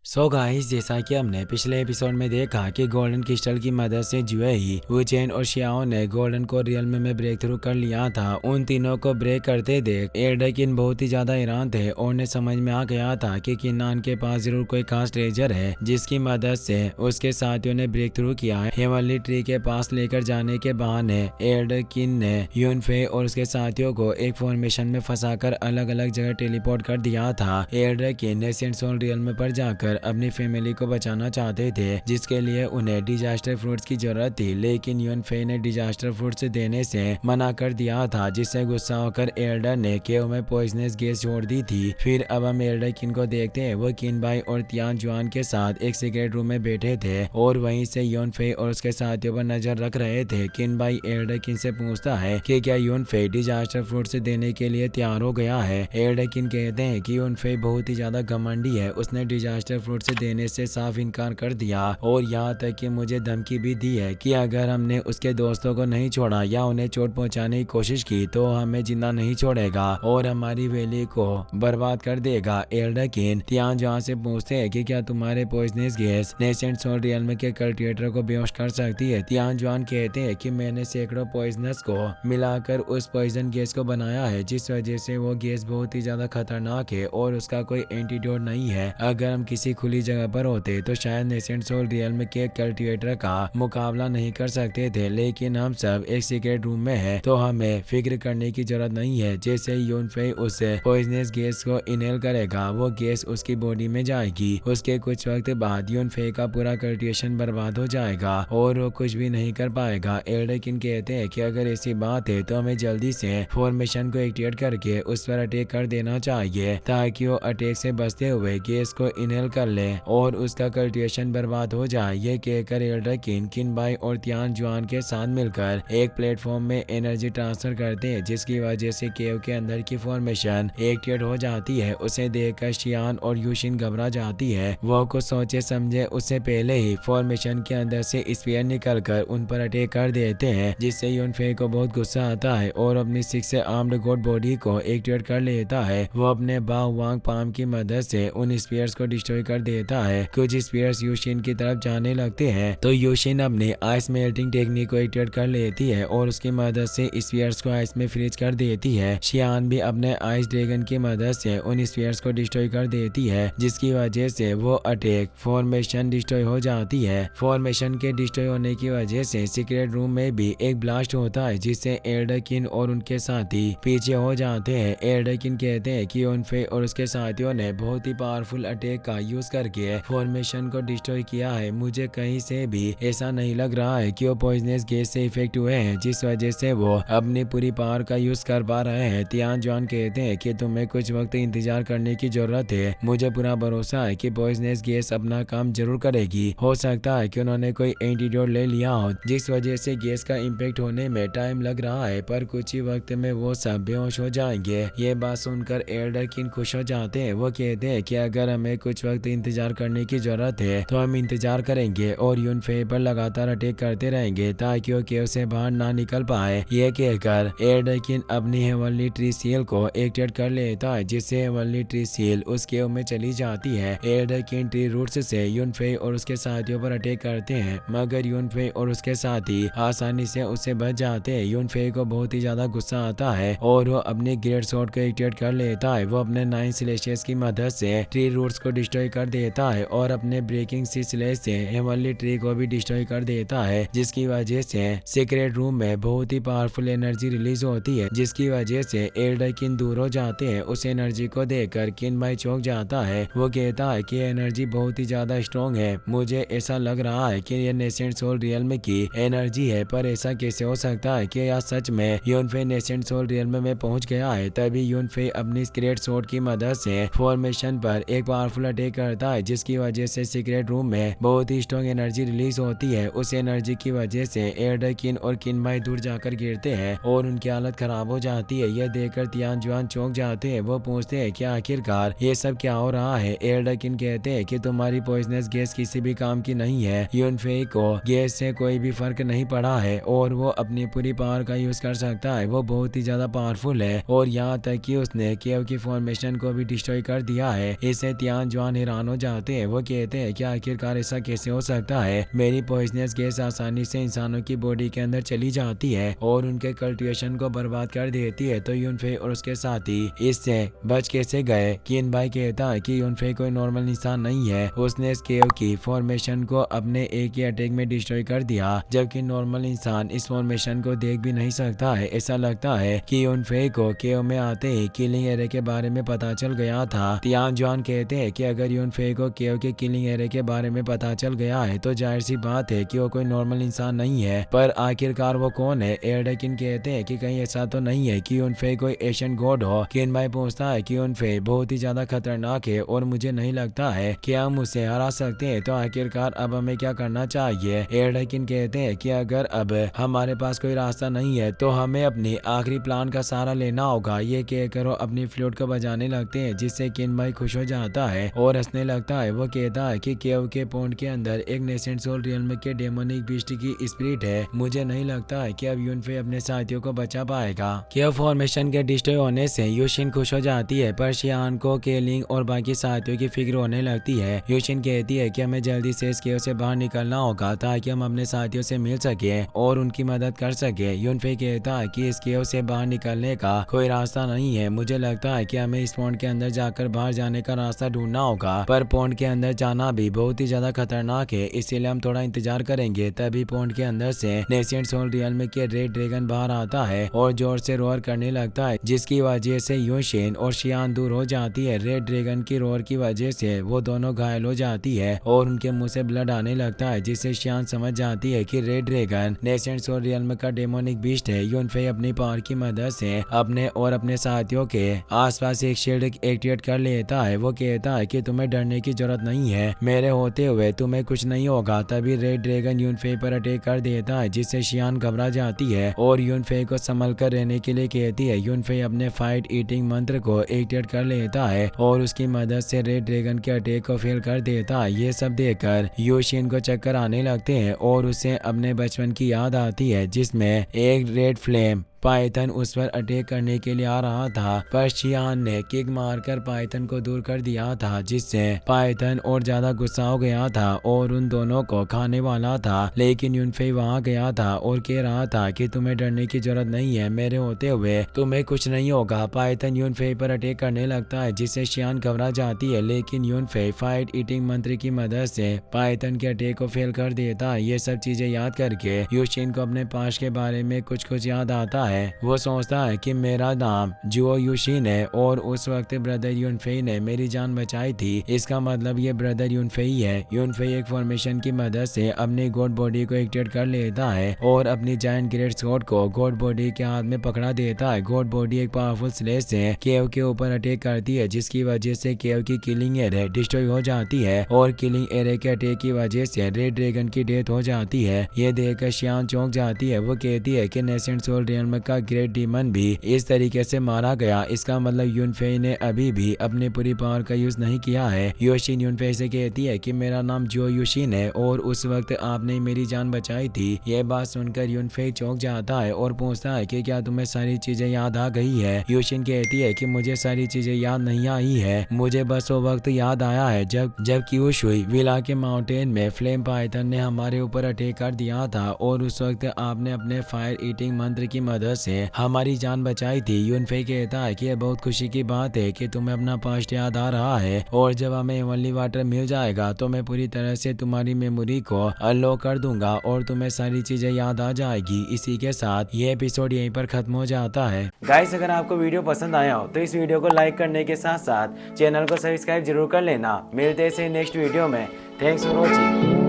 So guys, जैसा कि हमने पिछले एपिसोड में देखा कि गोल्डन क्रिस्टल की मदद से जुएई, वुचेन और शियाओ ने गोल्डन को रियल्म में ब्रेक थ्रू कर लिया था। उन तीनों को ब्रेक करते देख एल्डरकिन बहुत ही ज्यादा हैरान थे और उन्हें समझ में आ गया था कि किन्नान के पास जरूर कोई खास ट्रेजर है जिसकी मदद से उसके साथियों ने ब्रेक थ्रू किया है। हेवनली ट्री के पास लेकर जाने के बहाने एल्डरकिन ने यूनफे और उसके साथियों को एक फॉर्मेशन में फंसाकर अलग अलग जगह टेलीपोर्ट कर दिया था। एल्डरकिन ने सेंट सोल रियल्म पर जाकर अपनी फैमिली को बचाना चाहते थे, जिसके लिए उन्हें डिजास्टर फ्रूट्स की जरूरत थी, लेकिन यूनफे ने डिजास्टर फ्रूट्स देने से मना कर दिया था, जिससे गुस्सा होकर एल्डर ने केव में पॉइजनस गैस छोड़ दी थी। फिर अब हम एल्डर किन को देखते हैं, वो किन भाई और तियान जुआन के साथ एक सीक्रेट रूम में बैठे थे और वहीं से यूनफे और उसके साथियों पर नजर रख रहे थे। किन भाई एल्डर किन से पूछता है कि क्या यूनफे डिजास्टर फ्रूट्स देने के लिए तैयार हो गया है। एल्डर किन कहते हैं कि यूनफे बहुत ही ज्यादा घमंडी है, उसने डिजास्टर फ्रूट्स देने से साफ इनकार कर दिया और यहाँ तक कि मुझे धमकी भी दी है कि अगर हमने उसके दोस्तों को नहीं छोड़ा या उन्हें चोट पहुंचाने की कोशिश की तो हमें जिंदा नहीं छोड़ेगा और हमारी वैली को बर्बाद कर देगा। एल्डरकिन तियान जहाँ से पूछते हैं कि क्या तुम्हारे poisonous gas nascent soul realm के कल्टिवेटर को बेहोश कर सकती है। तियान जुआन कहते हैं कि मैंने सैकड़ों पॉइजनस को मिलाकर उस पॉइजन गैस को बनाया है, जिस वजह से वो गैस बहुत ही ज्यादा खतरनाक है और उसका कोई एंटीडोट नहीं है। अगर हम किसी खुली जगह पर होते तो शायद नेसेंट सोल रियल्म के कल्टिवेटर का मुकाबला नहीं कर सकते थे, लेकिन हम सब एक सीक्रेट रूम में है तो हमें फिक्र करने की जरूरत नहीं है। जैसे यूनफे उस पॉइजनस गैस को इनहेल करेगा, वो गैस उसकी बॉडी में जाएगी। उसके कुछ वक्त बाद यूनफे का पूरा कल्टिवेशन बर्बाद हो जाएगा और वो कुछ भी नहीं कर पाएगा। एल्डरकिन कहते हैं कि अगर ऐसी बात है तो हमें जल्दी से फॉर्मेशन को एक्टिवेट करके उस पर अटैक कर देना चाहिए ताकि वो अटैक से बचते हुए गैस को इनहेल कर ले और उसका कल्टिवेशन बर्बाद हो जाए। ये कहकर एल्डरकिन किन भाई और तियान जुआन के साथ मिलकर एक प्लेटफॉर्म में एनर्जी ट्रांसफर करते हैं, जिसकी वजह से केव के अंदर की फॉर्मेशन एक्टिवेट हो जाती है। उसे देखकर शियान और यूशिन घबरा जाती है। वो कुछ सोचे समझे उससे पहले ही फॉर्मेशन के अंदर से स्पीयर निकलकर उन पर अटैक कर देते हैं, जिससे यूनफे को बहुत गुस्सा आता है और अपनी 6 आर्म्ड गॉड बॉडी को एक्टिवेट कर लेता है। वो अपने बाव वांग पाम की मदद से उन स्पीयर्स को डिस्ट्रॉय कर देता है। कुछ स्पीयर्स यूशिन की तरफ जाने लगते हैं तो यूशिन अपनी आइस मेल्टिंग टेक्निक को एक्टिवेट कर लेती है और उसकी मदद से स्पीयर्स को आइस में फ्रीज कर देती है। शियान भी अपने आइस ड्रैगन की मदद से उन स्पीयर्स को डिस्ट्रॉय कर देती है, जिसकी वजह से वो अटैक फॉर्मेशन डिस्ट्रॉय हो जाती है। फॉर्मेशन के डिस्ट्रॉय होने की वजह से सीक्रेट रूम में भी एक ब्लास्ट होता है, जिससे एल्डरकिन और उनके साथी पीछे हो जाते हैं। एल्डरकिन कहते हैं कि यूनफे और उसके साथियों ने बहुत ही पावरफुल अटैक का यूज करके फॉर्मेशन को डिस्ट्रॉय किया है। मुझे कहीं से भी ऐसा नहीं लग रहा है कि वो पॉइजनस गैस से इफेक्ट हुए हैं, जिस वजह से वो अपनी पूरी पावर का यूज कर पा रहे हैं। तियान जुआन कहते हैं कि तुम्हें कुछ वक्त इंतजार करने की जरूरत है। मुझे पूरा भरोसा है कि पॉइजनस गैस अपना काम जरूर करेगी। हो सकता है कि उन्होंने कोई एंटीडोट ले लिया हो, जिस वजह से गैस का इम्पैक्ट होने में टाइम लग रहा है, पर कुछ ही वक्त में वो सब बेहोश हो जाएंगे। ये बात सुनकर एल्डरकिन खुश हो जाते हैं। वो कहते हैं कि अगर हमें कुछ वक्त इंतजार करने की जरूरत है तो हम इंतजार करेंगे और यूनफे पर लगातार अटैक करते रहेंगे ताकि वो केव से बाहर ना निकल पाए। ये कहकर एल्डरकिन अपनी हेवनली ट्री सील को एक्टिवेट कर लेता है, जिससे हेवनली ट्री सील उस केव में चली जाती है। एल्डरकिन ट्री रूट्स से यूनफे और उसके साथियों पर अटैक करते हैं, मगर यूनफे और उसके साथी आसानी से उससे बच जाते हैं। यूनफे को बहुत ही ज्यादा गुस्सा आता है और वो अपने ग्रेट स्वॉर्ड को एक्टिवेट कर लेता है। वो अपने 9 सिलेशियस की मदद से ट्री रूट्स को डिस्ट्रॉय कर देता है और अपने ब्रेकिंग सी स्लेश से हेवनली ट्री को भी डिस्ट्रॉय कर देता है, जिसकी वजह से सीक्रेट रूम में बहुत ही पावरफुल एनर्जी रिलीज होती है, जिसकी वजह से एल्डरकिन दूर हो जाते हैं। उस एनर्जी को देखकर किन भाई चौंक जाता है। वो कहता है कि एनर्जी बहुत ही ज्यादा स्ट्रॉन्ग है। मुझे ऐसा लग रहा है कि यह नेसेंट सोल रियल्म की एनर्जी है, पर ऐसा कैसे हो सकता है कि यह सच में यूनफे नेसेंट सोल रियल्म में पहुंच गया है। तभी यूनफे अपनी ग्रेट स्वॉर्ड की मदद से फॉर्मेशन पर एक पावरफुल अटैक करता है, जिसकी वजह से सीक्रेट रूम में बहुत ही स्ट्रॉन्ग एनर्जी रिलीज होती है। उस एनर्जी की वजह से एल्डरकिन और किन भाई दूर जाकर गिरते हैं और उनकी हालत खराब हो जाती है। यह देखकर तियान जुआन चौंक जाते हैं। वो पूछते हैं कि आखिरकार ये सब क्या हो रहा है। एल्डरकिन कहते हैं कि तुम्हारी पॉइजनस गैस किसी भी काम की नहीं है। यूनफे को गैस से कोई भी फर्क नहीं पड़ा है और वो अपनी पूरी पावर का यूज कर सकता है। वो बहुत ही ज्यादा पावरफुल है और यहाँ तक कि उसने केव की फॉर्मेशन को भी डिस्ट्रॉय कर दिया है। इससे तियान जुआन हैरान हैरान हो जाते हैं। वो कहते हैं कि आखिरकार ऐसा कैसे हो सकता है, मेरी पॉइजनस गैस आसानी से इंसानों की बॉडी के अंदर चली जाती है और उनके कल्टिवेशन को बर्बाद कर देती है, तो यूनफे और उसके साथी इससे बच कैसे गए। किन भाई कहता है कि यूनफे कोई नॉर्मल इंसान नहीं है, उसने इस केव की फॉर्मेशन को अपने एक ही अटैक में डिस्ट्रॉय कर दिया, जबकि नॉर्मल इंसान इस फॉर्मेशन को देख भी नहीं सकता है। ऐसा लगता है कि यूनफे को केव में आते ही किलिंग एरे के बारे में पता चल गया था। तियान जुआन कहते हैं कि अगर यूनफे को केव के किलिंग एरे के बारे में पता चल गया है तो जाहिर सी बात है कि वो कोई नॉर्मल इंसान नहीं है, पर आखिरकार वो कौन है। एर्डकिन कहते हैं कि कहीं ऐसा तो नहीं है कि यूनफे कोई एशियन गॉड हो। किन भाई पूछता है कि यूनफे बहुत ही ज्यादा खतरनाक है और मुझे नहीं लगता है कि हम उसे हरा सकते हैं, तो आखिरकार अब हमें क्या करना चाहिए। एर्डकिन कहते हैं कि अगर अब हमारे पास कोई रास्ता नहीं है तो हमें अपनी आखिरी प्लान का सहारा लेना होगा। ये कहकर वो अपनी फ्लूट को बजाने लगते हैं, जिससे किन भाई खुश हो जाता है और हंसने लगता है। वो कहता है कि केव के पॉन्ड के अंदर एक नेसेंट सोल रियल्म के डेमोनिक बीस्ट की स्पिरिट है। मुझे नहीं लगता है कि अब यूनफे अपने साथियों को बचा पाएगा। केव फॉर्मेशन के डिस्ट्रॉय होने से यूशिन खुश हो जाती है, पर शियान को केलिंग और बाकी साथियों की फिक्र होने लगती है। यूशिन कहती है कि हमें जल्दी से इस केव से बाहर निकलना होगा ताकि हम अपने साथियों से मिल सके और उनकी मदद कर सके। यूनफे कहता है कि इस केव से बाहर निकलने का कोई रास्ता नहीं है, मुझे लगता है कि हमें इस पॉन्ड के अंदर जाकर बाहर जाने का रास्ता ढूंढना होगा, पर पॉन्ड के अंदर जाना भी बहुत ही ज्यादा खतरनाक है, इसीलिए हम थोड़ा इंतजार करेंगे। तभी पॉन्ड के अंदर से नेसेंट सोल रियल्म के रेड ड्रैगन बाहर आता है और जोर से रोर करने लगता है, जिसकी वजह से यूशिन और शियान दूर हो जाती है। रेड ड्रैगन की रोर की वजह से वो दोनों घायल हो जाती है और उनके मुंह से ब्लड आने लगता है, जिससे शियान समझ जाती है कि red dragon nascent soul realm का डेमोनिक बीस्ट है। यूनफे अपनी पावर की मदद से अपने और अपने साथियों के आसपास एक शील्ड एक्टिवेट कर लेता है। वो कहता है कि तुम्हें डरने की जरूरत नहीं है, मेरे होते हुए तुम्हें कुछ नहीं होगा। तभी रेड ड्रैगन यूनफे पर अटैक कर देता है, जिससे शियान घबरा जाती है और यूनफे को संभल कर रहने के लिए कहती है। यूनफे अपने फाइट ईटिंग मंत्र को एक्टिवेट कर लेता है और उसकी मदद से रेड ड्रैगन के अटैक को फेल कर देता है। ये सब देखकर यूशिन को चक्कर आने लगते हैं और उसे अपने बचपन की याद आती है, जिसमें एक रेड फ्लेम पाइथन उस पर अटैक करने के लिए आ रहा था, पर शियान ने किक मारकर पाइथन को दूर कर दिया था, जिससे पाइथन और ज्यादा गुस्सा हो गया था और उन दोनों को खाने वाला था। लेकिन यूनफे वहां गया था और कह रहा था कि तुम्हें डरने की जरूरत नहीं है, मेरे होते हुए तुम्हें कुछ नहीं होगा। पाइथन यूनफे पर अटैक करने लगता है, जिससे शियान घबरा जाती है, लेकिन यूनफे फाइट ईटिंग मंत्र की मदद से पाइथन के अटैक को फेल कर देता है। ये सब चीजें याद करके यूशिन को अपने पास्ट के बारे में कुछ याद आता है। वो सोचता है कि मेरा नाम जुओ यूशिन है और उस वक्त ब्रदर यूनफे ने मेरी जान बचाई थी, इसका मतलब ये ब्रदर यूनफे ही है। यूनफे एक फॉर्मेशन की मदद से अपनी गॉड बॉडी को एक्टिवेट कर लेता है और अपनी जायंट ग्रेट स्वॉर्ड को गॉड बॉडी के हाथ में पकड़ा देता है। गॉड बॉडी एक पावरफुल स्लेश से केव के ऊपर अटैक करती है, जिसकी वजह से केव की किलिंग एरे डिस्ट्रॉय हो जाती है और किलिंग एरे के अटैक की वजह से रेड ड्रैगन की डेथ हो जाती है। ये देखकर शियान चौंक जाती है। वो कहती है कि नेसेंट सोल रियल्म का ग्रेट डीमन भी इस तरीके से मारा गया, इसका मतलब यूनफे ने अभी भी अपनी पूरी पावर का यूज नहीं किया है। यूशिन यूनफे से कहती है कि मेरा नाम जो यूशिन है और उस वक्त आपने मेरी जान बचाई थी। ये बात सुनकर यूनफे चौंक जाता है और पूछता है कि क्या तुम्हें सारी चीजें याद आ गई है। यूशिन कहती है कि मुझे सारी चीजें याद नहीं आई है, मुझे बस वो वक्त याद आया है जब क्यूशुई विला के माउंटेन में फ्लेम पाइथन ने हमारे ऊपर अटैक कर दिया था और उस वक्त आपने अपने फायर ईटिंग मंत्र की मदद से हमारी जान बचाई थी। यूनफे कहता है कि यह बहुत खुशी की बात है कि तुम्हें अपना पास्ट याद आ रहा है और जब हमें हेवनली वाटर मिल जाएगा तो मैं पूरी तरह से तुम्हारी मेमोरी को अनलॉक कर दूंगा और तुम्हें सारी चीजें याद आ जाएगी। इसी के साथ ये एपिसोड यहीं पर खत्म हो जाता है। गाइस, अगर आपको वीडियो पसंद आया हो तो इस वीडियो को लाइक करने के साथ साथ चैनल को सब्सक्राइब जरूर कर लेना। मिलते हैं नेक्स्ट वीडियो में। Thanks for watching.